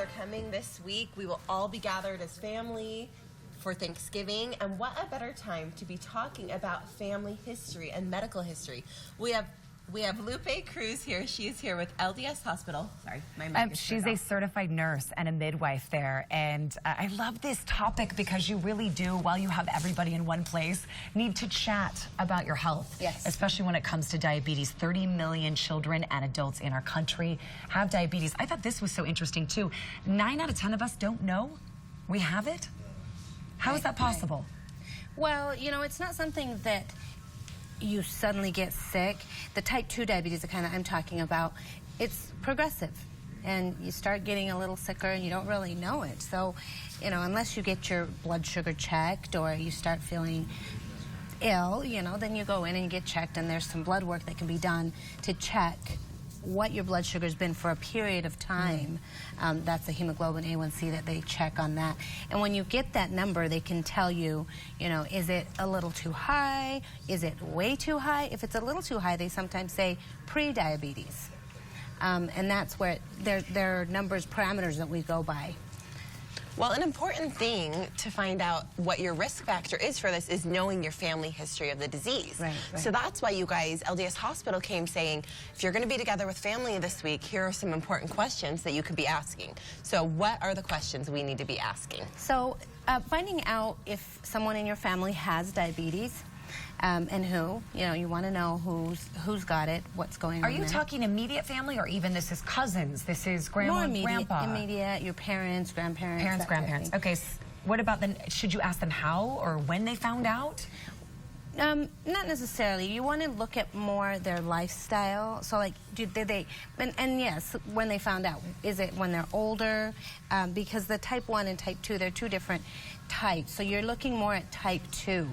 are coming this week. We will all be gathered as family for Thanksgiving, and what a better time to be talking about family history and medical history. We have Lupe Cruz here. She is here with LDS Hospital. Sorry, my mic is she's a certified nurse and a midwife there, and I love this topic because you really do, while you have everybody in one place, need to chat about your health. Yes. Especially when it comes to diabetes. 30 million children and adults in our country have diabetes. I thought this was so interesting too. 9 out of 10 of us don't know we have it. How is that possible? Well, you know, it's not something that you suddenly get sick. The type 2 diabetes, the kind that I'm talking about, it's progressive. And you start getting a little sicker and you don't really know it. So, you know, unless you get your blood sugar checked or you start feeling ill, you know, then you go in and you get checked, and there's some blood work that can be done to check what your blood sugar's been for a period of time. That's the hemoglobin A1C that they check on that. And when you get that number, they can tell you, you know, is it a little too high? Is it way too high? If it's a little too high, they sometimes say pre-diabetes. And that's where there are numbers, parameters that we go by. Well, an important thing to find out what your risk factor is for this is knowing your family history of the disease. Right. So that's why you guys, LDS Hospital, came saying, if you're going to be together with family this week, here are some important questions that you could be asking. So what are the questions we need to be asking? So finding out if someone in your family has diabetes, and who, you know, you want to know who's got it, what's going on. Are you talking immediate family, or even this is cousins, this is grandma and grandpa? Immediate, your parents, grandparents. Parents, grandparents. Okay, what about then? Should you ask them how or when they found out? Not necessarily. You want to look at more their lifestyle. So, like, did they, and yes, when they found out, is it when they're older? Because the type 1 and type 2, they're two different types. So you're looking more at type 2.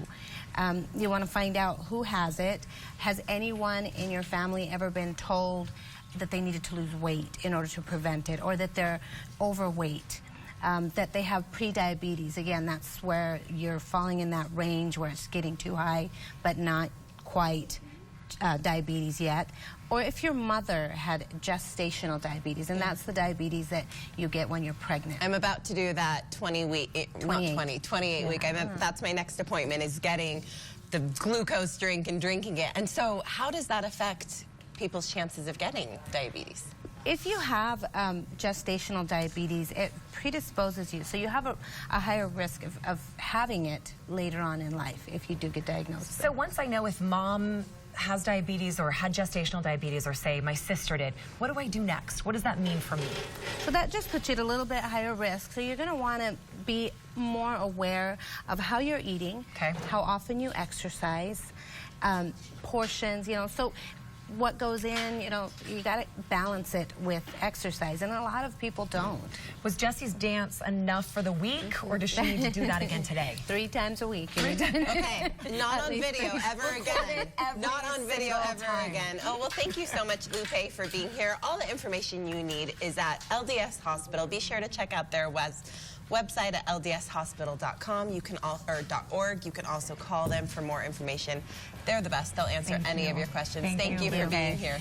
You want to find out who has it. Has anyone in your family ever been told that they needed to lose weight in order to prevent it, or that they're overweight? That they have pre-diabetes. Again, that's where you're falling in that range where it's getting too high, but not quite diabetes yet. Or if your mother had gestational diabetes, and that's the diabetes that you get when you're pregnant. I'm about to do that 28 week. That's my next appointment, is getting the glucose drink and drinking it. And so how does that affect people's chances of getting diabetes? If you have gestational diabetes, it predisposes you. So you have a higher risk of having it later on in life if you do get diagnosed. So once I know if mom has diabetes or had gestational diabetes, or say my sister did, what do I do next? What does that mean for me? So that just puts you at a little bit higher risk. So you're going to want to be more aware of how you're eating, how often you exercise, portions, you know. So what goes in, you know, you got to balance it with exercise, and a lot of people don't. Was Jessie's dance enough for the week, or does she need to do that again today? 3 times a week. Okay, not on video ever again. Not on video ever again. Oh, well, thank you so much, Lupe, for being here. All the information you need is at LDS Hospital. Be sure to check out their website at ldshospital.com. You can .org. You can also call them for more information. They're the best. They'll answer any of your questions. Thank you for being here.